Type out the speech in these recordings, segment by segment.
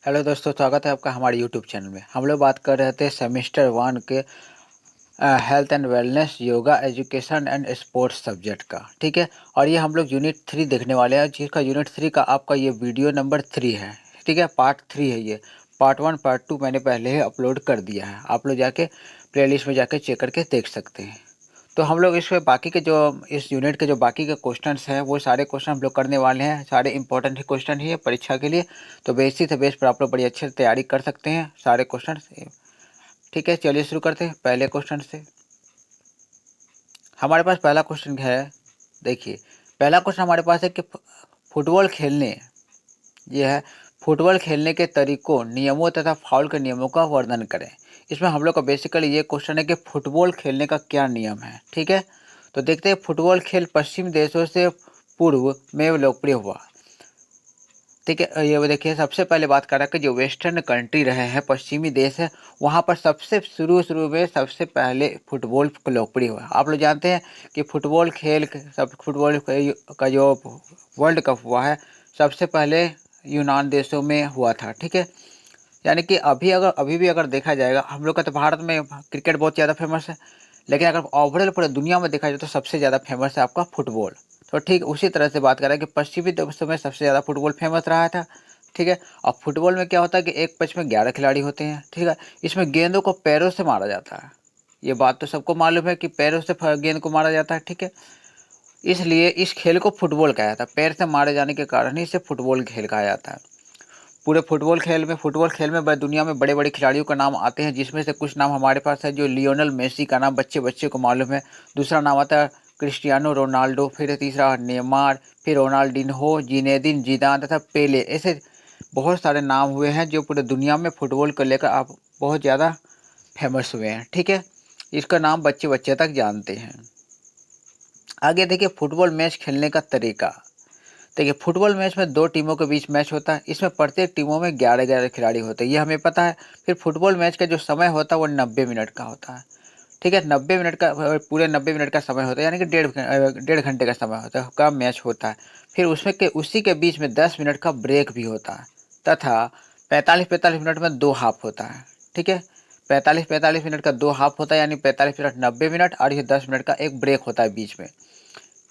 Hello दोस्तों, स्वागत है आपका हमारे यूट्यूब चैनल में। हम लोग बात कर रहे थे सेमेस्टर 1 के health and wellness, yoga, education and sports subject का। ठीक है, और ये हम लोग यूनिट 3 देखने वाले हैं, जिसका यूनिट 3 का आपका ये वीडियो नंबर 3 है। ठीक है, पार्ट 3 है ये। पार्ट 1 पार्ट 2 मैंने पहले ही अपलोड कर दिया है, आप लोग जाके प्लेलिस्ट में जाके चेक करके देख सकते हैं। तो हम लोग इसमें बाकी के जो इस यूनिट के जो बाकी के क्वेश्चंस हैं वो सारे क्वेश्चन हम लोग करने वाले हैं। सारे इंपॉर्टेंट क्वेश्चन ही है परीक्षा के लिए, तो बेसिक से बेस पर आप लोग बड़ी अच्छे से तैयारी कर सकते हैं सारे क्वेश्चन। ठीक है, चलिए शुरू करते हैं पहले क्वेश्चन से। हमारे पास पहला क्वेश्चन है, देखिए पहला क्वेश्चन हमारे पास है कि फुटबॉल खेलने, ये है फुटबॉल खेलने के तरीकों, नियमों तथा फाउल के नियमों का वर्णन करें। इसमें हम लोग का बेसिकली ये क्वेश्चन है कि फुटबॉल खेलने का क्या नियम है। ठीक है, तो देखते हैं। फुटबॉल खेल पश्चिमी देशों से पूर्व में लोकप्रिय हुआ। ठीक है, ये देखिए सबसे पहले बात कर रहा है कि जो वेस्टर्न कंट्री रहे हैं, पश्चिमी देश है, वहाँ पर सबसे शुरू में सबसे पहले फुटबॉल लोकप्रिय हुआ। आप लोग जानते हैं कि फुटबॉल खेल सब फुटबॉल का जो वर्ल्ड कप हुआ है सबसे पहले यूनान देशों में हुआ था। ठीक है, यानी कि अभी भी अगर देखा जाएगा, हम लोग का तो भारत में क्रिकेट बहुत ज़्यादा फेमस है, लेकिन अगर ओवरऑल पूरे दुनिया में देखा जाए तो सबसे ज़्यादा फेमस है आपका फुटबॉल। तो ठीक उसी तरह से बात करें कि पश्चिमी देशों में सबसे ज़्यादा फुटबॉल फेमस रहा था। ठीक है, और फुटबॉल में क्या होता है कि एक पिच में 11 खिलाड़ी होते हैं। ठीक है, इसमें गेंदों को पैरों से मारा जाता है। ये बात तो सबको मालूम है कि पैरों से गेंद को मारा जाता है। ठीक है, इसलिए इस खेल को फुटबॉल कहा जाता है। पैर से मारे जाने के कारण ही इसे फुटबॉल खेल कहा जाता है। पूरे फुटबॉल खेल में दुनिया में बड़े बड़े खिलाड़ियों का नाम आते हैं, जिसमें से कुछ नाम हमारे पास है। जो लियोनल मेसी का नाम बच्चे बच्चे को मालूम है। दूसरा नाम आता है क्रिस्टियानो रोनाल्डो, फिर तीसरा नेमार, फिर रोनाल्डिनहो, जिनेदिन जिदान तथा पेले। ऐसे बहुत सारे नाम हुए हैं जो पूरे दुनिया में फुटबॉल को लेकर आप बहुत ज़्यादा फेमस हुए हैं। ठीक है, इसका नाम बच्चे बच्चे तक जानते हैं। आगे देखिए, फुटबॉल मैच खेलने का तरीका। देखिए, फुटबॉल मैच में दो टीमों के बीच मैच होता है। इसमें प्रत्येक टीमों में 11-11 खिलाड़ी होते हैं, ये हमें पता है। फिर फुटबॉल मैच का जो समय होता है वो 90 मिनट का होता है। ठीक है, 90 मिनट का पूरे 90 मिनट का समय होता है, यानी कि डेढ़ घंटे का समय होता है का मैच होता है। फिर उसमें के उसी के बीच में 10 मिनट का ब्रेक भी होता है, तथा 45-45 मिनट में 2 हाफ होता है। ठीक है, 45-45 मिनट का 2 हाफ होता है, यानी 45 मिनट 90 मिनट, और ये 10 मिनट का एक ब्रेक होता है बीच में।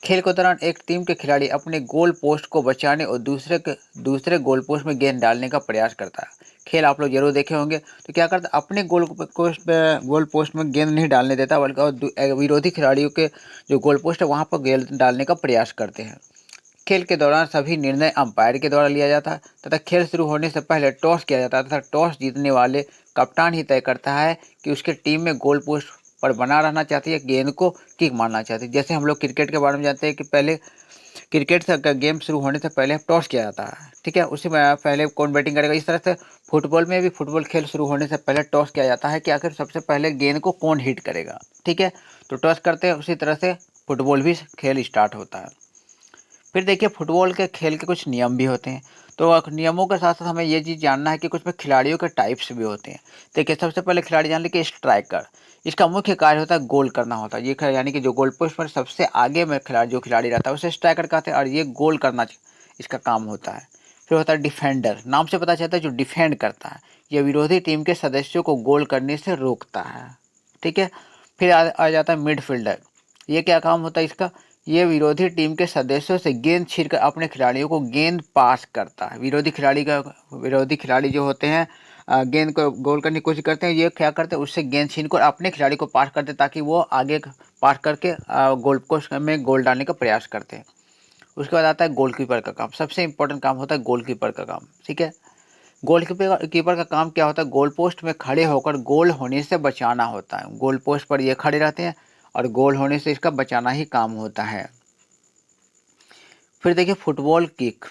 खेल के दौरान एक टीम के खिलाड़ी अपने गोल पोस्ट को बचाने और दूसरे गोल पोस्ट में गेंद डालने का प्रयास करता है। खेल आप लोग जरूर देखे होंगे। तो क्या करता है, अपने गोल पोस्ट में गेंद नहीं डालने देता, बल्कि विरोधी खिलाड़ियों के जो गोल पोस्ट है वहां पर गेंद डालने का प्रयास करते हैं। खेल के दौरान सभी निर्णय अंपायर के द्वारा लिया जाता है, तथा खेल शुरू होने से पहले टॉस किया जाता है, तथा टॉस जीतने वाले कप्तान ही तय करता है कि उसके टीम में गोल पोस्ट पर बना रहना चाहती है, गेंद को किक मारना चाहती है। जैसे हम लोग क्रिकेट के बारे में जानते हैं कि पहले क्रिकेट का गेम शुरू होने से पहले टॉस किया जाता है। ठीक है, उसी में पहले कौन बैटिंग करेगा, इस तरह से फुटबॉल में भी फुटबॉल खेल शुरू होने से पहले टॉस किया जाता है कि आखिर सबसे पहले गेंद को कौन हिट करेगा। ठीक है, तो टॉस करते हैं, उसी तरह से फुटबॉल भी खेल स्टार्ट होता है। फिर देखिए, फुटबॉल के खेल के कुछ नियम भी होते हैं। तो नियमों के साथ साथ हमें ये चीज़ जानना है कि कुछ में खिलाड़ियों के टाइप्स भी होते हैं। देखिए, सबसे पहले खिलाड़ी जान लीजिए स्ट्राइकर। इसका मुख्य कार्य होता है गोल करना होता है। यानी कि जो गोल पोस्ट पर सबसे आगे में जो खिलाड़ी रहता है उसे स्ट्राइकर कहते हैं, और ये गोल करना इसका काम होता है। फिर होता है डिफेंडर। नाम से पता चलता है जो डिफेंड करता है, यह विरोधी टीम के सदस्यों को गोल करने से रोकता है। ठीक है, फिर आ जाता है मिडफील्डर। ये क्या काम होता है इसका, ये विरोधी टीम के सदस्यों से गेंद छीनकर अपने खिलाड़ियों को गेंद पास करता है। विरोधी खिलाड़ी जो होते हैं गेंद को गोल करने की कोशिश करते हैं, ये क्या करते हैं, उससे गेंद छीनकर अपने खिलाड़ी को पास करते हैं, ताकि वो आगे पास करके गोल पोस्ट में गोल डालने का प्रयास करते हैं। उसके बाद आता है गोलकीपर का काम। सबसे इंपॉर्टेंट काम होता है गोलकीपर का काम। ठीक है, कीपर का काम क्या होता है, गोल पोस्ट में खड़े होकर गोल होने से बचाना होता है। गोल पोस्ट पर ये खड़े रहते हैं और गोल होने से इसका बचाना ही काम होता है। फिर देखिए, फुटबॉल किक,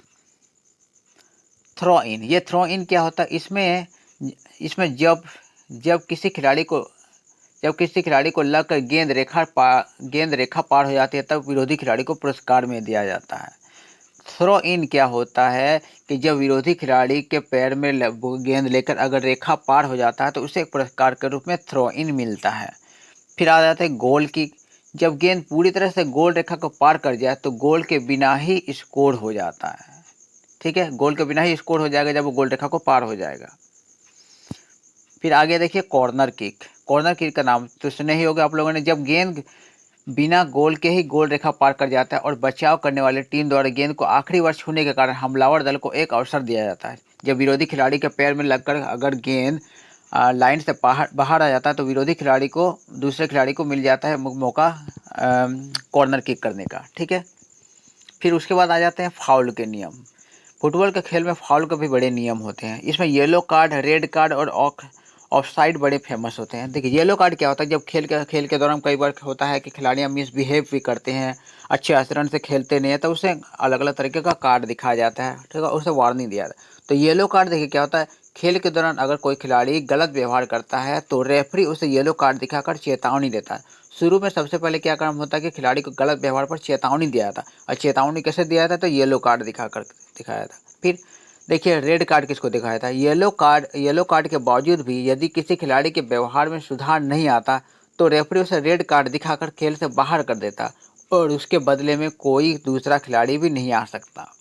थ्रो इन। ये थ्रो इन क्या होता है, इसमें इसमें जब किसी खिलाड़ी को जब किसी खिलाड़ी को लगकर गेंद रेखा पार हो जाती है, तब विरोधी खिलाड़ी को पुरस्कार में दिया जाता है। थ्रो इन क्या होता है कि जब विरोधी खिलाड़ी के पैर में गेंद लेकर अगर रेखा पार हो जाता है तो उसे एक पुरस्कार के रूप में थ्रो इन मिलता है। फिर आ जाता है गोल किक। जब गेंद पूरी तरह से गोल रेखा को पार कर जाए तो गोल के बिना ही स्कोर हो जाता है। ठीक है, गोल के बिना ही स्कोर हो जाएगा जब वो गोल रेखा को पार हो जाएगा। फिर आगे देखिए कॉर्नर किक। कॉर्नर किक का नाम तो सुने ही होगा आप लोगों ने, जब गेंद बिना गोल के ही गोल रेखा पार कर जाता है और बचाव करने वाले टीम द्वारा गेंद को आखिरी बार छूने के कारण हमलावर दल को एक अवसर दिया जाता है। जब विरोधी खिलाड़ी के पैर में लगकर अगर गेंद लाइन से बाहर बाहर आ जाता है तो विरोधी खिलाड़ी को दूसरे खिलाड़ी को मिल जाता है मौका कॉर्नर किक करने का। ठीक है, फिर उसके बाद आ जाते हैं फाउल के नियम। फुटबॉल के खेल में फाउल के भी बड़े नियम होते हैं। इसमें येलो कार्ड, रेड कार्ड और ऑफसाइड बड़े फेमस होते हैं। देखिए येलो कार्ड क्या होता है, जब खेल के दौरान कई बार होता है कि खिलाड़ियाँ मिसबिहेव भी करते हैं, अच्छे आचरण से खेलते नहीं है, तो उसे अलग अलग तरीके का कार्ड दिखाया जाता है। ठीक है, उसे वार्निंग दिया जाता है। तो येलो कार्ड देखिए क्या होता है, खेल के दौरान अगर कोई खिलाड़ी गलत व्यवहार करता है तो रेफरी उसे येलो कार्ड दिखाकर चेतावनी देता है। शुरू में सबसे पहले क्या काम होता है कि खिलाड़ी को गलत व्यवहार पर चेतावनी दिया जाता है, और चेतावनी कैसे दिया जाता है, तो येलो कार्ड दिखाकर दिखाया था। फिर देखिए रेड कार्ड किसको दिखाया था। येलो कार्ड के बावजूद भी यदि किसी खिलाड़ी के व्यवहार में सुधार नहीं आता तो रेफरी उसे रेड कार्ड दिखाकर खेल से बाहर कर देता, और उसके बदले में कोई दूसरा खिलाड़ी भी नहीं आ सकता।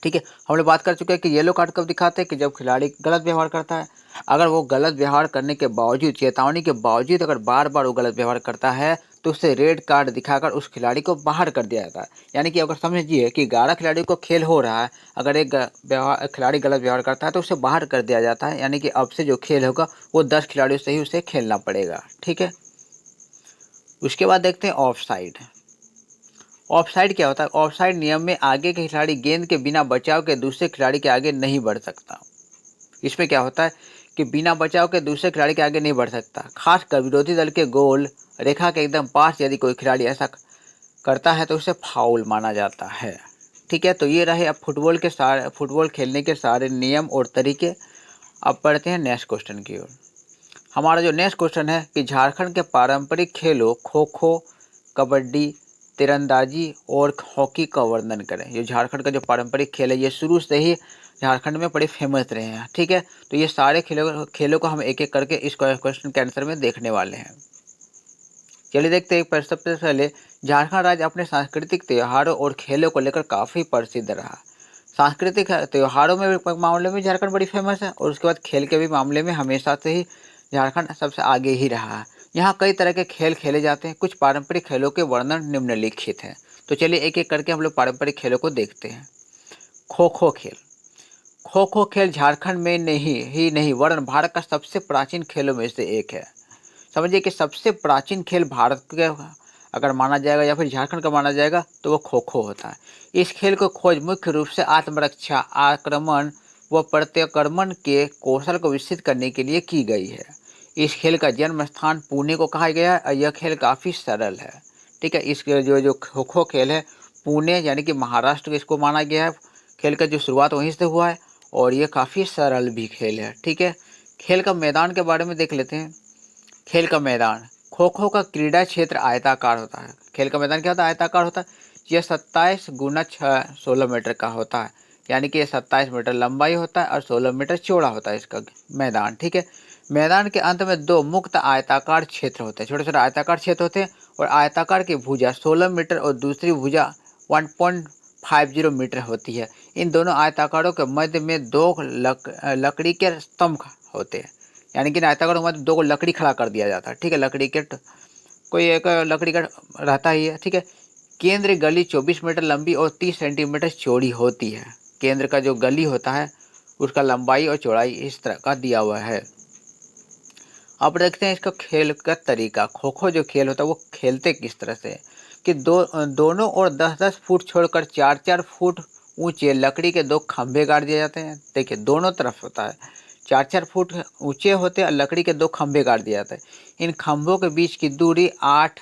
ठीक है, हम लोग बात कर चुके हैं कि येलो कार्ड कब दिखाते हैं, कि जब खिलाड़ी गलत व्यवहार करता है। अगर वो गलत व्यवहार करने के बावजूद, चेतावनी के बावजूद अगर बार बार वो गलत व्यवहार करता है तो उससे रेड कार्ड दिखाकर उस खिलाड़ी को बाहर कर दिया जाता है। यानी कि अगर समझिए कि 11 खिलाड़ियों को खेल हो रहा है, अगर एक खिलाड़ी गलत व्यवहार करता है तो उसे बाहर कर दिया जाता है। यानी कि अब से जो खेल होगा वो 10 खिलाड़ियों से ही उसे खेलना पड़ेगा। ठीक है, उसके बाद देखते हैं ऑफ साइड। ऑफसाइड क्या होता है। ऑफसाइड नियम में आगे के खिलाड़ी गेंद के बिना बचाव के दूसरे खिलाड़ी के आगे नहीं बढ़ सकता। इसमें क्या होता है कि बिना बचाव के दूसरे खिलाड़ी के आगे नहीं बढ़ सकता। खासकर विरोधी दल के गोल रेखा के एकदम पास यदि कोई खिलाड़ी ऐसा करता है तो उसे फाउल माना जाता है। ठीक है, तो ये रहे अब फुटबॉल खेलने के सारे नियम और तरीके। अब पढ़ते हैं नेक्स्ट क्वेश्चन की ओर। हमारा जो नेक्स्ट क्वेश्चन है कि झारखंड के पारंपरिक खेलों खो खो, कबड्डी, तीरंदाजी और हॉकी का वर्णन करें। ये झारखंड का जो पारंपरिक खेल है ये शुरू से ही झारखंड में बड़े फेमस रहे हैं। ठीक है, तो ये सारे खेलों को हम एक एक करके इस क्वेश्चन के आंसर में देखने वाले हैं। चलिए देखते हैं। सबसे पहले झारखंड राज्य अपने सांस्कृतिक त्योहारों और खेलों को लेकर काफ़ी प्रसिद्ध रहा। सांस्कृतिक त्योहारों में मामले में झारखंड बड़ी फेमस है, और उसके बाद खेल के भी मामले में हमेशा से ही झारखंड सबसे आगे ही रहा है। यहाँ कई तरह के खेल खेले जाते हैं। कुछ पारंपरिक खेलों के वर्णन निम्नलिखित हैं। तो चलिए एक एक करके हम लोग पारंपरिक खेलों को देखते हैं। खो खो खेल। खो खो खेल झारखंड में नहीं वरन भारत का सबसे प्राचीन खेलों में से एक है। समझिए कि सबसे प्राचीन खेल भारत के अगर माना जाएगा या फिर झारखंड का माना जाएगा तो वो खो खो होता है। इस खेल को खोज मुख्य रूप से आत्मरक्षा, आक्रमण व प्रत्याक्रमण के कौशल को विकसित करने के लिए की गई है। इस खेल का जन्म स्थान पुणे को कहा गया है, और यह खेल काफ़ी सरल है। ठीक है, इस जो खो खो खेल है पुणे यानी कि महाराष्ट्र इसको माना गया है। खेल का जो शुरुआत वहीं से हुआ है, और ये काफ़ी सरल भी खेल है। ठीक है, खेल का मैदान के बारे में देख लेते हैं। खेल का मैदान। खो खो का क्रीड़ा क्षेत्र आयताकार होता है। खेल का मैदान क्या होता है, आयताकार होता है। यह 27 गुना 16 मीटर का होता है। यानी कि ये 27 मीटर लंबाई होता है और 16 मीटर चौड़ा होता है इसका मैदान। ठीक है, मैदान के अंत में दो मुक्त आयताकार क्षेत्र होते हैं, छोटे छोटे आयताकार क्षेत्र होते हैं, और आयताकार की भुजा 16 मीटर और दूसरी भुजा 1.50 मीटर होती है। इन दोनों आयताकारों के मध्य में दो लकड़ी के स्तंभ होते हैं। यानी कि आयताकार में दो को लकड़ी खड़ा कर दिया जाता है। ठीक है, लकड़ी के कोई एक लकड़ी का रहता ही है। ठीक है, केंद्र गली 24 मीटर लंबी और 30 सेंटीमीटर चौड़ी होती है। केंद्र का जो गली होता है उसका लंबाई और चौड़ाई इस तरह का दिया हुआ है। अब देखते हैं इसका खेल का तरीका। खो खो जो खेल होता है वो खेलते किस तरह से, कि दोनों ओर 10-10 फुट छोड़कर 4-4 फुट ऊंचे लकड़ी के दो खंभे गाड़ दिए जाते हैं। देखिए दोनों तरफ होता है, 4-4 फुट ऊंचे होते हैं और लकड़ी के दो खंभे गाड़ दिए जाते हैं। इन खंभों के बीच की दूरी 8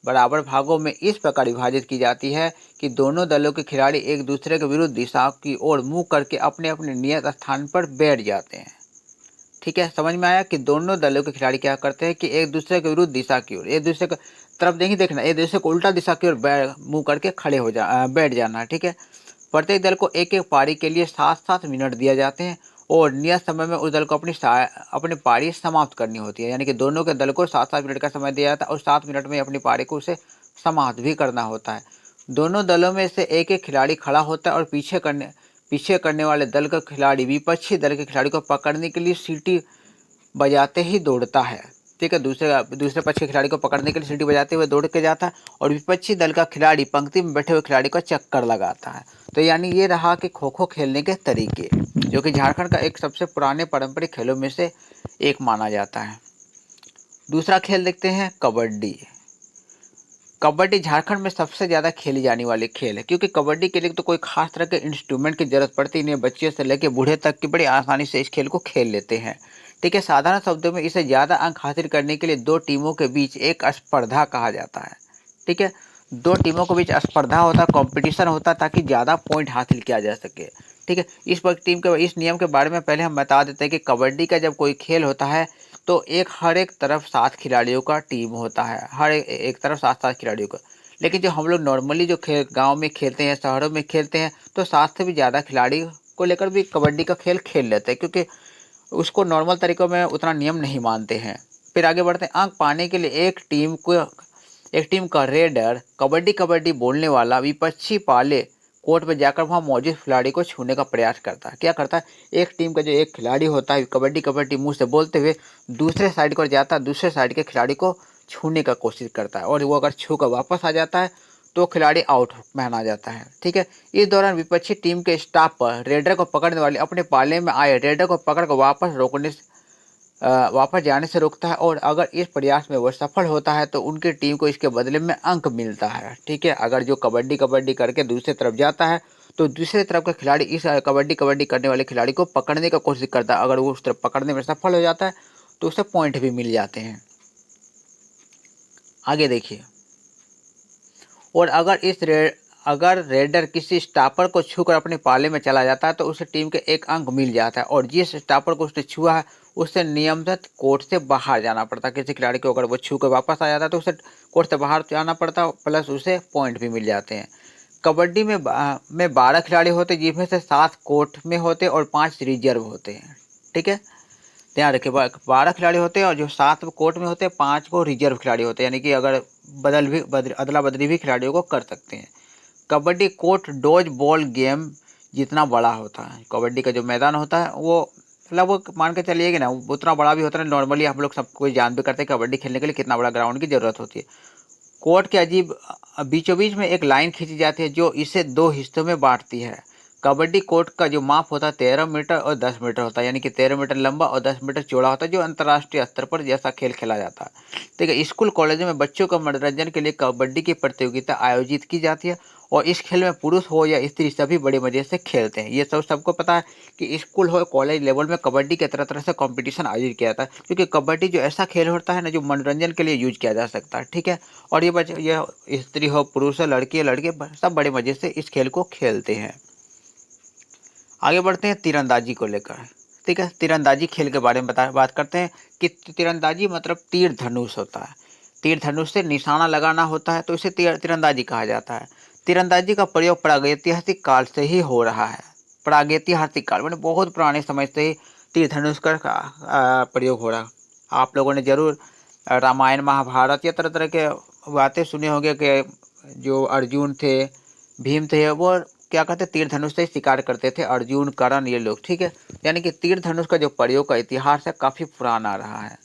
बराबर भागों में इस प्रकार विभाजित की जाती है कि दोनों दलों के खिलाड़ी एक दूसरे के विरुद्ध दिशा की ओर मुंह करके अपने अपने नियत स्थान पर बैठ जाते हैं। ठीक है, समझ में आया कि दोनों दलों के खिलाड़ी क्या करते हैं कि एक दूसरे के विरुद्ध दिशा की ओर, एक दूसरे की तरफ नहीं देखना, एक दूसरे को उल्टा दिशा की ओर मुंह करके खड़े हो बैठ जाना। ठीक है, प्रत्येक दल को एक एक पारी के लिए 7-7 मिनट दिए जाते हैं, और नियत समय में उस दल को अपनी पारी समाप्त करनी होती है। यानी कि दोनों के दल को 7-7 मिनट का समय दिया जाता है, और 7 मिनट में अपनी पारी को उसे समाप्त भी करना होता है। दोनों दलों में से एक एक खिलाड़ी खड़ा होता है और पीछे करने वाले दल का खिलाड़ी विपक्षी दल के खिलाड़ी को पकड़ने के लिए सीटी बजाते ही दौड़ता है। ठीक है, दूसरे पक्ष के खिलाड़ी को पकड़ने के लिए सीटी बजाते हुए दौड़ के जाता है और विपक्षी दल का खिलाड़ी पंक्ति में बैठे हुए खिलाड़ी को चक्कर लगाता है। तो यानी ये रहा कि खो खो खेलने के तरीके, जो कि झारखंड का एक सबसे पुराने पारंपरिक खेलों में से एक माना जाता है। दूसरा खेल देखते हैं कबड्डी। कबड्डी झारखंड में सबसे ज़्यादा खेली जाने वाली खेल है, क्योंकि कबड्डी के लिए तो कोई खास तरह के इंस्ट्रूमेंट की जरूरत पड़ती नहीं है। बच्चे से लेकर बूढ़े तक की बड़ी आसानी से इस खेल को खेल लेते हैं। ठीक है, साधारण शब्दों में इसे ज़्यादा अंक हासिल करने के लिए दो टीमों के बीच एक स्पर्धा कहा जाता है। ठीक है, दो टीमों के बीच स्पर्धा होता, कंपटीशन होता, ताकि ज़्यादा पॉइंट हासिल किया जा सके। ठीक है, इस नियम के बारे में पहले हम बता देते हैं कि कबड्डी का जब कोई खेल होता है तो हर एक तरफ 7 खिलाड़ियों का टीम होता है, हर एक तरफ 7-7 खिलाड़ियों का। लेकिन जो हम लोग नॉर्मली जो खेल गाँव में खेलते हैं, शहरों में खेलते हैं, तो 7 से भी ज़्यादा खिलाड़ी को लेकर भी कबड्डी का खेल खेल लेते हैं, क्योंकि उसको नॉर्मल तरीकों में उतना नियम नहीं मानते हैं। फिर आगे बढ़ते हैं। अंक पाने के लिए एक टीम का रेडर कबड्डी कबड्डी बोलने वाला विपक्षी पाले कोर्ट में जाकर वहां मौजूद खिलाड़ी को छूने का प्रयास करता है। क्या करता है, एक टीम का जो एक खिलाड़ी होता है कबड्डी कबड्डी मुंह से बोलते हुए दूसरे साइड पर जाता है, दूसरे साइड के खिलाड़ी को छूने का कोशिश करता है, और वो अगर छू कर वापस आ जाता है तो खिलाड़ी आउट माना जाता है। ठीक है, इस दौरान विपक्षी टीम के स्टाफ पर रेडर को पकड़ने वाले अपने पाले में आए रेडर को पकड़कर वापस जाने से रोकता है, और अगर इस प्रयास में वह सफल होता है तो उनकी टीम को इसके बदले में अंक मिलता है। ठीक है, अगर जो कबड्डी कबड्डी करके दूसरी तरफ जाता है तो दूसरी तरफ का खिलाड़ी इस कबड्डी कबड्डी करने वाले खिलाड़ी को पकड़ने का कोशिश करता है। अगर वो उस तरफ पकड़ने में सफल हो जाता है तो उसे पॉइंट भी मिल जाते हैं। आगे देखिए। और अगर रेडर किसी स्टॉपर को छूकर अपने पाले में चला जाता है तो उसे टीम के एक अंक मिल जाता है, और जिस स्टॉपर को उसने छुआ है उसे नियमित कोर्ट से बाहर जाना पड़ता है। किसी खिलाड़ी को अगर वो छू कर वापस आ जाता है तो उसे कोर्ट से बाहर जाना पड़ता है, प्लस उसे पॉइंट भी मिल जाते हैं। कबड्डी में 12 खिलाड़ी होते, जिसमें से 7 कोर्ट में होते और 5 रिजर्व होते हैं। ठीक है, ध्यान रखिए, 12 खिलाड़ी होते हैं और जो 7 कोर्ट में होते हैं, 5 को रिजर्व खिलाड़ी होते हैं, यानी कि अगर अदला बदली भी खिलाड़ियों को कर सकते हैं। Kabaddi court dodge ball game जितना बड़ा होता है। कबड्डी का जो मैदान होता है वो लगभग मान के चलिए कि ना उतना बड़ा भी होता है। नॉर्मली हम लोग सब कोई जान भी करते हैं कबड्डी खेलने के लिए कितना बड़ा ग्राउंड की ज़रूरत होती है। कोर्ट के अजीब बीचों बीच में एक लाइन खींची जाती है जो इसे 2 हिस्सों में बांटती है। कबड्डी कोर्ट का जो माप होता है 13 मीटर और 10 मीटर होता है, यानी कि 13 मीटर लंबा और 10 मीटर चौड़ा होता है, जो अंतर्राष्ट्रीय स्तर पर जैसा खेल खेला जाता है। ठीक है, स्कूल कॉलेजों में बच्चों का मनोरंजन के लिए कबड्डी की प्रतियोगिता आयोजित की जाती है, और इस खेल में पुरुष हो या स्त्री सभी बड़े मजे से खेलते हैं। ये सबको पता है कि स्कूल हो कॉलेज लेवल में कबड्डी के तरह तरह से कंपटीशन आयोजित किया जाता है, क्योंकि कबड्डी जो ऐसा खेल होता है ना जो मनोरंजन के लिए यूज किया जा सकता है। ठीक है, और ये स्त्री हो पुरुष हो लड़की हो लड़के सब बड़े मजे से इस खेल को खेलते हैं। आगे बढ़ते हैं तीरंदाजी को लेकर। ठीक है, तीरंदाजी खेल के बारे में बात करते हैं कि तीरंदाजी मतलब तीर धनुष होता है। तीर धनुष से निशाना लगाना होता है, तो इसे तीरंदाजी कहा जाता है। तीरंदाजी का प्रयोग प्रागैतिहासिक काल से ही हो रहा है। प्रागैतिहासिक काल मैंने बहुत पुराने समय से ही तीर धनुष का प्रयोग हो रहा। आप लोगों ने जरूर रामायण महाभारत या तरह तरह के बातें सुने होंगे कि जो अर्जुन थे, भीम थे, वो क्या कहते तीर धनुष से शिकार करते थे, अर्जुन करण ये लोग। ठीक है, यानी कि तीर धनुष का जो प्रयोग का इतिहास है काफी पुराना रहा है।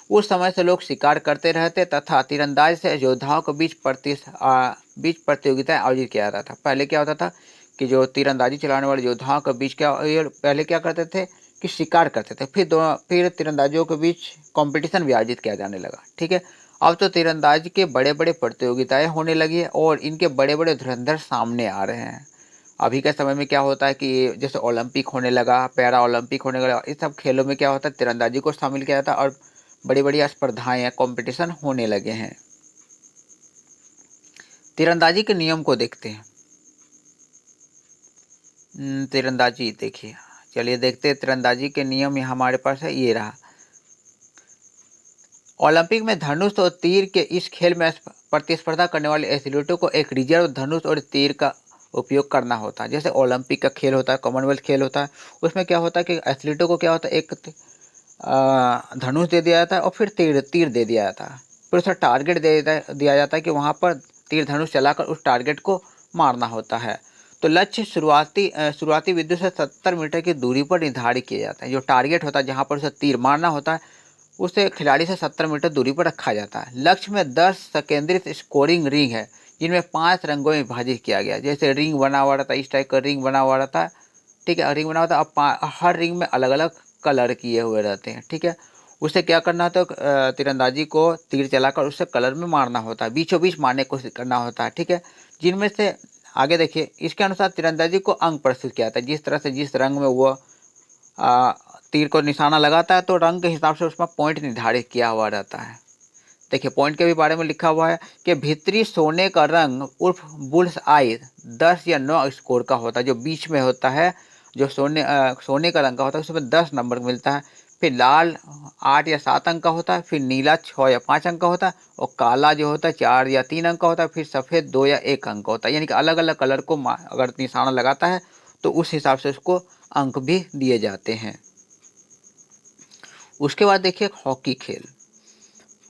उस समय से लोग शिकार करते रहते तथा तीरंदाज से योद्धाओं के बीच प्रतियोगिताएं आयोजित किया जाता था। पहले क्या होता था कि जो तीरंदाजी चलाने वाले योद्धाओं के बीच पहले क्या करते थे कि शिकार करते थे, फिर तीरंदाजियों के बीच कंपटीशन भी आयोजित किया जाने लगा। ठीक है, अब तो तीरंदाजी के बड़े बड़े प्रतियोगिताएं होने लगी है और इनके बड़े बड़े धुरंधर सामने आ रहे हैं। अभी के समय में क्या होता है कि जैसे ओलंपिक होने लगा, पैरा ओलंपिक होने लगा, इस सब खेलों में क्या होता है तीरंदाजी को शामिल किया जाता है और बड़ी बड़ी स्पर्धाएं या कंपटीशन होने लगे हैं। तीरंदाजी के नियम को देखते हैं। तीरंदाजी देखिए, चलिए देखते हैं तीरंदाजी के नियम यहाँ हमारे पास है, ये रहा। ओलंपिक में धनुष और तीर के इस खेल में प्रतिस्पर्धा करने वाले एथलीटों को एक रिजर्व धनुष और तीर का उपयोग करना होता है। जैसे ओलंपिक का खेल होता है, कॉमनवेल्थ खेल होता है, उसमें क्या होता है कि एथलीटों को क्या होता है एक धनुष दे दिया जाता है और फिर तीर दे दिया जाता है, फिर उसे टारगेट दिया जाता है कि वहाँ पर तीर धनुष चलाकर उस टारगेट को मारना होता है। तो लक्ष्य शुरुआती बिंदु से 70 मीटर की दूरी पर निर्धारित किया जाता है। जो टारगेट होता है, जहाँ पर उसे तीर मारना होता है, उसे खिलाड़ी से 70 मीटर दूरी पर रखा जाता है। लक्ष्य में 10 संकेंद्रित स्कोरिंग रिंग है, जिनमें 5 रंगों में विभाजित किया गया। जैसे रिंग बना हुआ रहता है, इस टाइप का रिंग बना हुआ रहता है, ठीक है। रिंग बना हुआ था, अब हर रिंग में अलग अलग कलर किए हुए रहते हैं, ठीक है। उसे क्या करना होता है, तीरंदाजी को तीर चलाकर उससे कलर में मारना होता है, बीचों बीच मारने की कोशिश करना होता है, ठीक है। जिनमें से आगे देखिए, इसके अनुसार तीरंदाजी को अंक प्रस्तुत किया जाता है। जिस तरह से जिस रंग में वो आ, तीर को निशाना लगाता है, तो रंग के हिसाब से उसमें पॉइंट निर्धारित किया हुआ रहता है। देखिए, पॉइंट के भी बारे में लिखा हुआ है कि भीतरी सोने का रंग उर्फ बुल्स आई 10 या 9 स्कोर का होता है। जो बीच में होता है, जो सोने का रंग का होता है, उसमें 10 नंबर मिलता है। फिर लाल 8 या 7 अंक का होता है, फिर नीला 6 या 5 अंक का होता है, और काला जो होता है 4 या 3 अंक का होता है, फिर सफ़ेद 2 या 1 अंक का होता है। यानी कि अलग अलग कलर को अगर निशाना लगाता है, तो उस हिसाब से उसको अंक भी दिए जाते हैं। उसके बाद देखिए हॉकी खेल।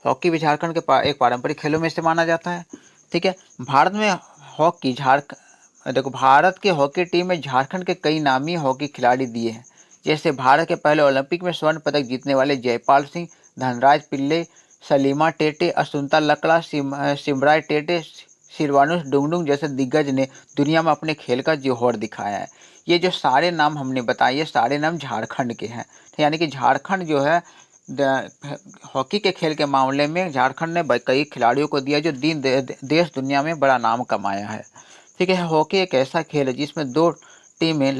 हॉकी भी झारखंड के एक पारंपरिक खेलों में से माना जाता है, ठीक है। भारत में हॉकी देखो, भारत के हॉकी टीम में झारखंड के कई नामी हॉकी खिलाड़ी दिए हैं। जैसे भारत के पहले ओलंपिक में स्वर्ण पदक जीतने वाले जयपाल सिंह, धनराज पिल्ले, सलीमा टेटे, असुंता लकड़ा, सिमराय टेटे, शिरवानुस डुंगडुंग जैसे दिग्गज ने दुनिया में अपने खेल का जोहर दिखाया है। ये जो सारे नाम हमने बताए, ये सारे नाम झारखंड के हैं। यानी कि झारखंड जो है, हॉकी के खेल के मामले में झारखंड ने कई खिलाड़ियों को दिया, जो देश दुनिया में बड़ा नाम कमाया है, ठीक है। हॉकी एक ऐसा खेल है जिसमें दो टीमें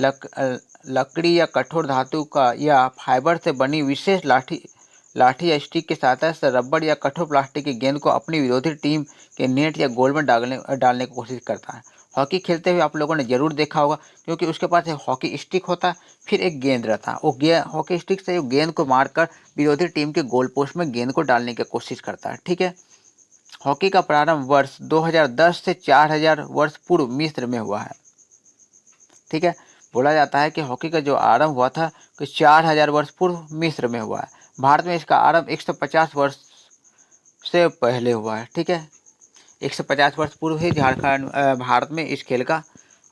लकड़ी या कठोर धातु का या फाइबर से बनी विशेष लाठी या स्टिक की सहायता से रबड़ या कठोर प्लास्टिक की गेंद को अपनी विरोधी टीम के नेट या गोल में डालने की कोशिश करता है। हॉकी खेलते हुए आप लोगों ने जरूर देखा होगा, क्योंकि उसके पास एक हॉकी स्टिक होता है, फिर एक गेंद रहता है। वो हॉकी स्टिक से गेंद को मारकर विरोधी टीम के गोल पोस्ट में गेंद को डालने की कोशिश करता है, ठीक है। हॉकी का प्रारंभ वर्ष 2010 से 4000 वर्ष पूर्व मिस्र में हुआ है, ठीक है। बोला जाता है कि हॉकी का जो आरंभ हुआ था, कि 4000 वर्ष पूर्व मिस्र में हुआ है। भारत में इसका आरंभ 150 वर्ष से पहले हुआ है, ठीक है। 150 वर्ष पूर्व ही भारत में इस खेल का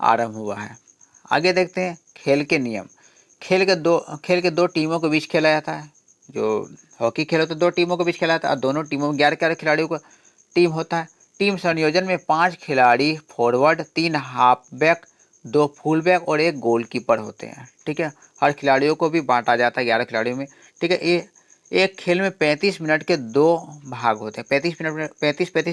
आरंभ हुआ है। आगे देखते हैं खेल के नियम। खेल के दो टीमों के बीच खेला जाता है। जो हॉकी खेल होता है, 2 टीमों के बीच खेला जाता है, और दोनों टीमों में 11-11 खिलाड़ियों का टीम होता है। टीम संयोजन में 5 खिलाड़ी forward, 3 half back, 2 full back और 1 गोलकीपर होते हैं, ठीक है। हर खिलाड़ियों को भी बांटा जाता है 11 खिलाड़ियों में, ठीक है। ये एक खेल में 35 मिनट के 2 भाग होते हैं। 35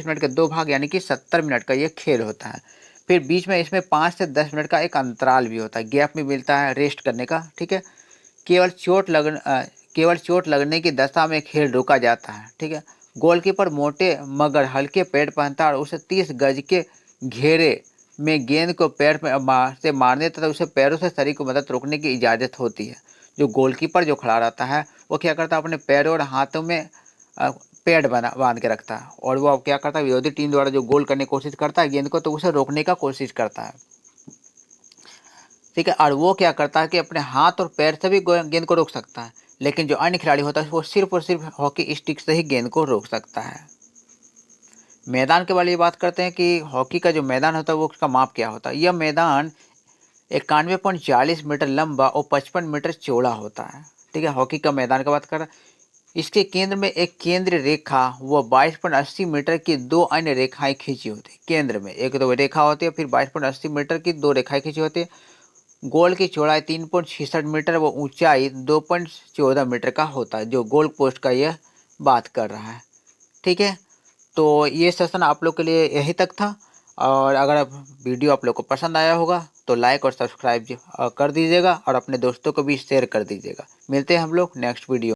मिनट के 2 भाग, यानी कि 70 मिनट का ये खेल होता है। फिर बीच में इसमें 5 से 10 मिनट का एक अंतराल भी होता है, गैप भी मिलता है रेस्ट करने का, ठीक है। केवल चोट लगने की दशा में खेल रोका जाता है, ठीक है। गोलकीपर मोटे मगर हल्के पैड पहनता है और उसे 30 गज के घेरे में गेंद को पैर से मारने तथा उसे पैरों से शरीर को मदद रोकने की इजाज़त होती है। जो गोलकीपर जो खड़ा रहता है, वो क्या करता है, अपने पैरों और हाथों में पैड बांध के रखता है, और वो क्या करता है, विरोधी टीम द्वारा जो गोल करने की कोशिश करता है गेंद को, तो उसे रोकने का कोशिश करता है, ठीक है। और वो क्या करता है कि अपने हाथ और पैर से भी गेंद को रोक सकता है, लेकिन जो अन्य खिलाड़ी होता है वो सिर्फ और सिर्फ हॉकी स्टिक से ही गेंद को रोक सकता है। मैदान के बारे में बात करते हैं कि हॉकी का जो मैदान होता है, वो उसका माप क्या होता है। यह मैदान 91.40 मीटर लंबा और 55 मीटर चौड़ा होता है, ठीक है। हॉकी का मैदान का बात कर रहे हैं। इसके केंद्र में एक केंद्र रेखा व 22.80 मीटर की 2 अन्य रेखाएं खींची होती है। केंद्र में एक तो रेखा होती है, फिर 22.80 मीटर की 2 रेखाएं खींची होती है। गोल की चौड़ाई 3.66 मीटर व ऊंचाई 2.14 मीटर का होता है, जो गोल पोस्ट का यह बात कर रहा है, ठीक है। तो ये सेशन आप लोग के लिए यही तक था, और अगर वीडियो आप लोग को पसंद आया होगा तो लाइक और सब्सक्राइब कर दीजिएगा, और अपने दोस्तों को भी शेयर कर दीजिएगा। मिलते हैं हम लोग नेक्स्ट वीडियो।